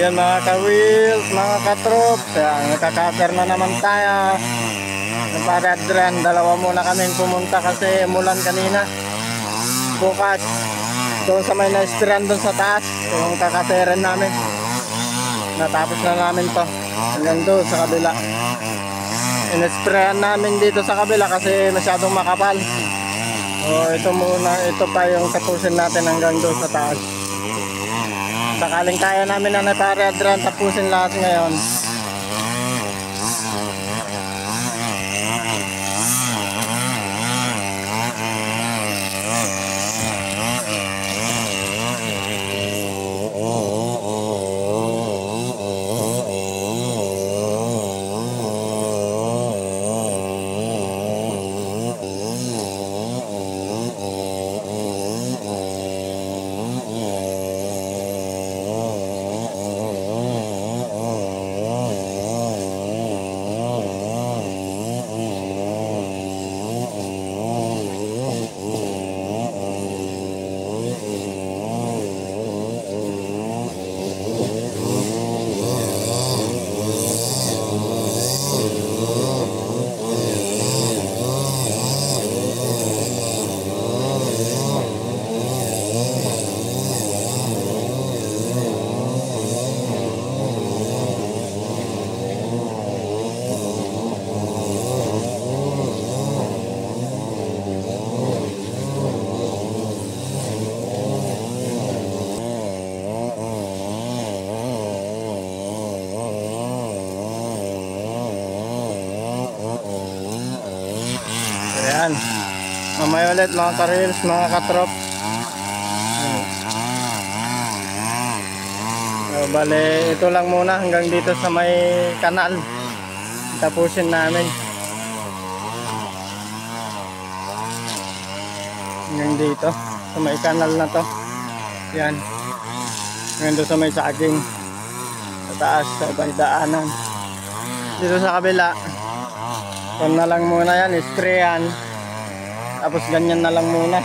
Ayan mga ka-wheels, mga ka-troops, nakaka-cutter na naman tayo. Ng Pare Adrian, dalawa muna kaming pumunta kasi mulan kanina. Bukas, doon sa may na-sprayan doon sa taas, yung kakaterin namin. Natapos na namin to, hanggang doon sa kabila. In-sprayan namin dito sa kabila kasi masyadong makapal. So ito muna, ito pa yung tapusin natin hanggang doon sa taas. Sakaling kaya namin na Pare Adrian tapusin lahat ngayon. Ayan, mamaya ulit mga ka-reels, mga ka-trop. So, bale, ito lang muna hanggang dito sa may kanal. Tapusin namin hanggang dito sa may kanal na to. Yan, hanggang doon sa may saging sa taas, sa ibang daanan. Dito sa kabila, ito na lang muna yan, sprayan. Tapos ganyan na lang muna.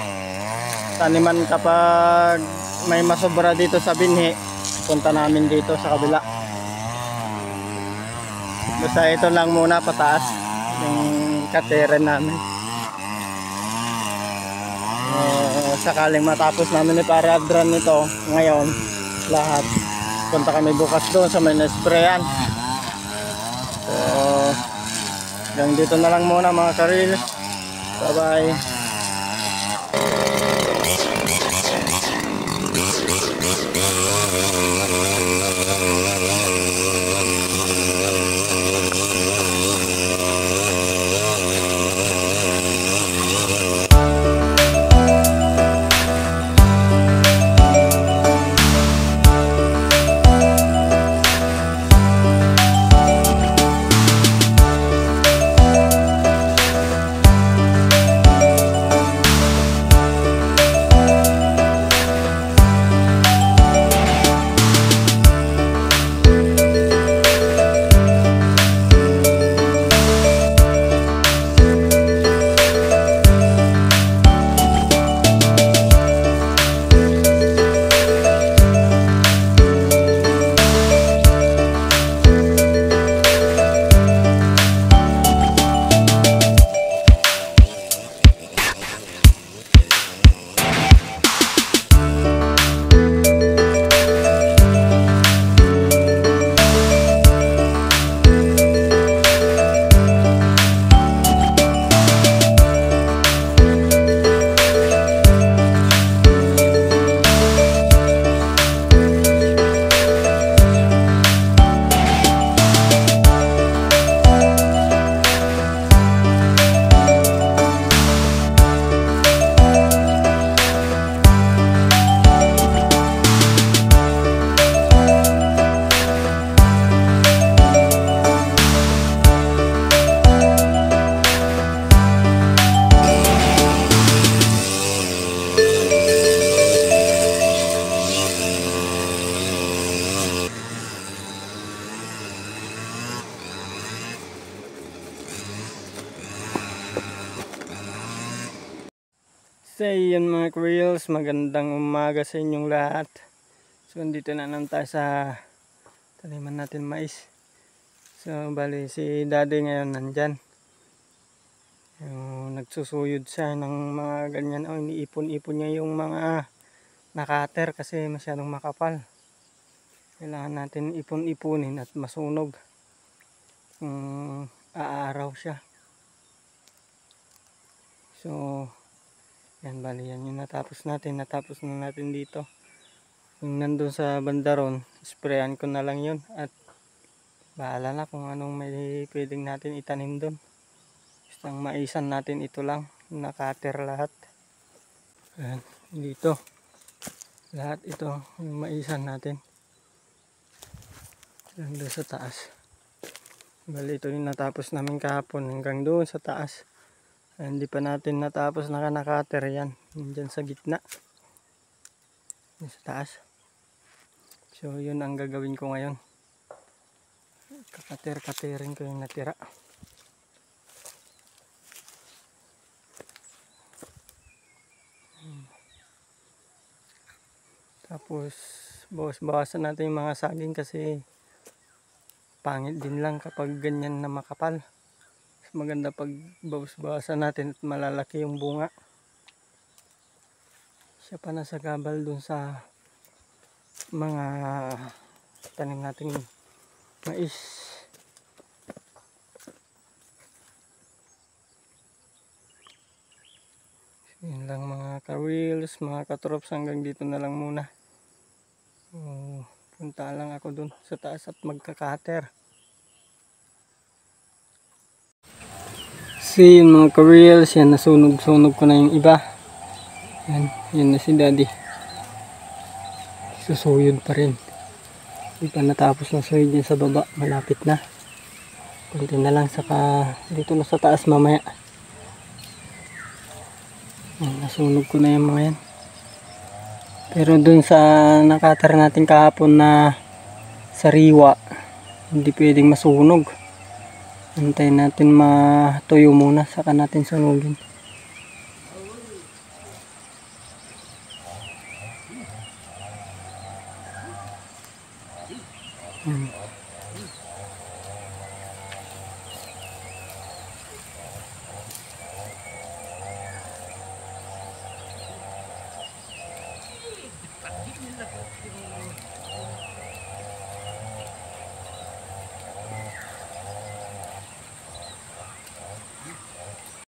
Taniman kapag may masobra dito sa binhi, punta namin dito sa kabila. Basta ito lang muna pataas yung kateren namin. Sakaling matapos namin ni Pare Adrian nito ngayon lahat, punta kami bukas doon sa may na-sprayan. So hanggang dito na lang muna mga ka-reels. Bye bye. So yun mga Reels, magandang umaga sa inyong lahat. So dito na naman tayo sa taniman natin mais. So bali si daddy ngayon nandyan. Yung nagsusuyod siya ng mga ganyan. Oh, iniipon-ipon niya yung mga nakater kasi masyadong makapal. Kailangan natin ipon-ipunin at masunog kung aaraw siya. So yan, bali yan yung natapos natin na natin dito. Yung nandun sa bandaron, sprayan ko na lang yun at bahala na kung anong may pwedeng natin itanim dun. Bastang maisan natin ito lang, nakater lahat. Ayan, dito lahat ito yung maisan natin doon sa taas. Bali ito yung natapos namin kahapon hanggang doon sa taas. Hindi pa natin natapos naka-cutter yan. Diyan sa gitna. Yan sa taas. So yun ang gagawin ko ngayon. Kakater-katerin ko yung natira. Tapos bawas-bawasan natin yung mga saging kasi pangit din lang kapag ganyan na makapal. Maganda pag bawas-bawasan natin at malalaki yung bunga. Siya pa nasa gabal dun sa mga tanim nating mais. Yun lang mga ka-reels, mga ka-trops, hanggang dito na lang muna. Punta lang ako dun sa taas at magka-cutter. See yun mga ka-reels, yan nasunog-sunog ko na yung iba. Yan na si daddy. Susuyod pa rin. Hindi pa natapos na suyod yan sa baba, malapit na. Kunti na lang, saka dito na sa taas mamaya. Yan, nasunog ko na yung mga yan. Pero dun sa nakatar natin kahapon na sariwa, hindi pwedeng masunog. Antayin natin matuyo muna, saka natin sunugin.